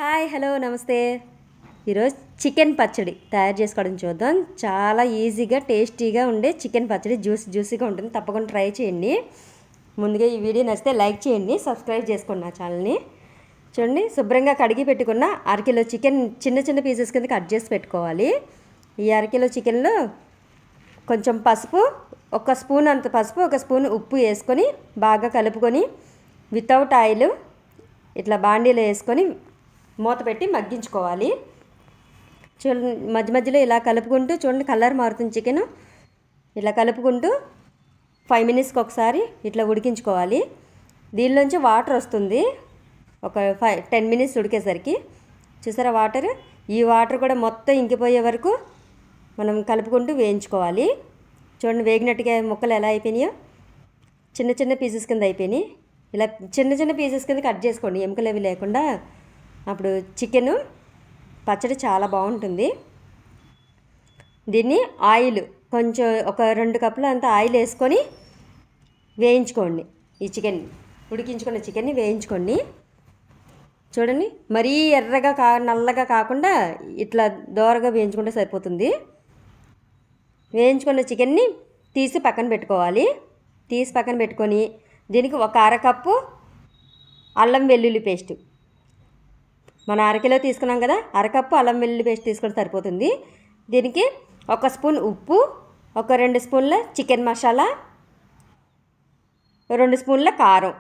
Hi hello నమస్తే. ఈరోజు chicken పచ్చడి తయారు చేసుకోవడం చూద్దాం. చాలా ఈజీగా టేస్టీగా ఉండే చికెన్ పచ్చడి జ్యూసీగా ఉంటుంది. తప్పకుండా ట్రై చేయండి. ముందుగా ఈ వీడియో నచ్చితే లైక్ చేయండి, సబ్స్క్రైబ్ చేసుకోండి నా ఛానల్ని. చూడండి, శుభ్రంగా కడిగి పెట్టుకున్న అరకిలో చికెన్ చిన్న చిన్న పీసెస్ కింద కట్ చేసి పెట్టుకోవాలి. ఈ అరకిలో చికెన్లో కొంచెం పసుపు, ఒక స్పూన్ అంత పసుపు, ఒక స్పూన్ ఉప్పు వేసుకొని బాగా కలుపుకొని వితౌట్ ఆయిల్ ఇట్లా బాండీలో వేసుకొని మూత పెట్టి మగ్గించుకోవాలి. చూడండి, మధ్య మధ్యలో ఇలా కలుపుకుంటూ చూడండి కలర్ మారుతుంది చికెన్. ఇలా కలుపుకుంటూ 5 మినిట్స్కి ఒకసారి ఇట్లా ఉడికించుకోవాలి. దీనిలోంచి వాటర్ వస్తుంది ఒక 10 మినిట్స్ ఉడికేసరికి. చూసారా వాటర్? ఈ వాటర్ కూడా మొత్తం ఇంకిపోయే వరకు మనం కలుపుకుంటూ వేయించుకోవాలి. చూడండి వేగినట్టుగా ముక్కలు ఎలా అయిపోయినాయో, చిన్న చిన్న పీసెస్ కింద అయిపోయినాయి. ఇలా చిన్న చిన్న పీసెస్ కింద కట్ చేసుకోండి, ఎముకలు అవి లేకుండా. అప్పుడు చికెను పచ్చడి చాలా బాగుంటుంది. దీన్ని ఆయిల్ కొంచెం ఒక 2 కప్పులు అంత ఆయిల్ వేసుకొని వేయించుకోండి. ఈ చికెన్ ఉడికించుకున్న చికెన్ని వేయించుకోండి. చూడండి, మరీ ఎర్రగా నల్లగా కాకుండా ఇట్లా దోరగా వేయించుకుంటే సరిపోతుంది. వేయించుకున్న చికెన్ని తీసి పక్కన పెట్టుకోవాలి. తీసి పక్కన పెట్టుకొని దీనికి ఒక అరకప్పు అల్లం వెల్లుల్లి పేస్ట్, మన అరకిలో తీసుకున్నాం కదా, అరకప్పు అల్లం వెల్లుల్లి పేస్ట్ తీసుకొని సరిపోతుంది. దీనికి ఒక స్పూన్ ఉప్పు, ఒక 2 స్పూన్ల చికెన్ మసాలా, 2 స్పూన్ల కారం,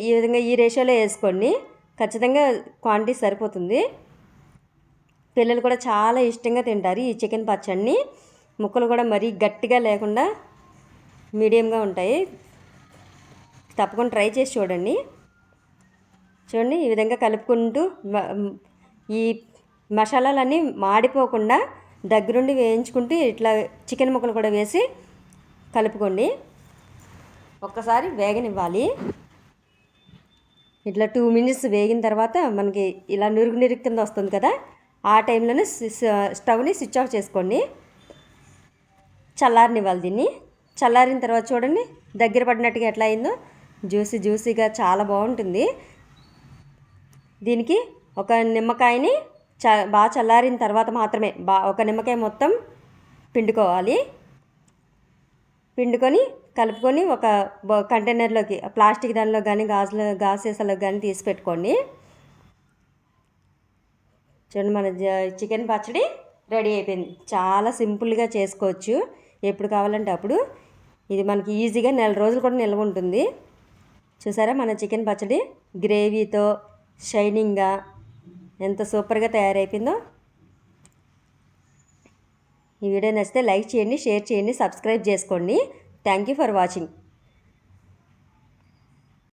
ఈ విధంగా ఈ రేషియోలో వేసుకోండి. ఖచ్చితంగా క్వాంటిటీ సరిపోతుంది. పిల్లలు కూడా చాలా ఇష్టంగా తింటారు ఈ చికెన్ పచ్చడిని. ముక్కలు కూడా మరీ గట్టిగా లేకుండా మీడియంగా ఉంటాయి. తప్పకుండా ట్రై చేసి చూడండి. చూడండి, ఈ విధంగా కలుపుకుంటూ ఈ మసాలాలన్నీ మాడిపోకుండా దగ్గరుండి వేయించుకుంటూ ఇట్లా చికెన్ ముక్కలు కూడా వేసి కలుపుకోండి. ఒక్కసారి వేగనివ్వాలి. ఇట్లా 2 మినిట్స్ వేగిన తర్వాత మనకి ఇలా నురుగు కింద వస్తుంది కదా, ఆ టైంలోనే స్టవ్ని స్విచ్ ఆఫ్ చేసుకోండి. చల్లారనివ్వాలి దీన్ని. చల్లారిన తర్వాత చూడండి దగ్గర పడినట్టుగా ఎట్లా అయిందో, జ్యూసీగా చాలా బాగుంటుంది. దీనికి ఒక నిమ్మకాయని బాగా చల్లారిన తర్వాత మాత్రమే ఒక నిమ్మకాయ మొత్తం పిండుకోవాలి. పిండుకొని కలుపుకొని ఒక కంటైనర్లోకి, ప్లాస్టిక్ దానిలో కానీ గాజు సీసాలోకి కానీ తీసి పెట్టుకోండి. చూడండి, మన చికెన్ పచ్చడి రెడీ అయిపోయింది. చాలా సింపుల్గా చేసుకోవచ్చు, ఎప్పుడు కావాలంటే అప్పుడు. ఇది మనకి ఈజీగా 4 రోజులు కూడా నిల్వ ఉంటుంది. చూసారా మన చికెన్ పచ్చడి గ్రేవీతో షైనింగ్గా ఎంత సూపర్గా తయారైపోయిందో. ఈ వీడియో నచ్చితే లైక్ చేయండి, షేర్ చేయండి, సబ్స్క్రైబ్ చేసుకోండి. Thank you for watching.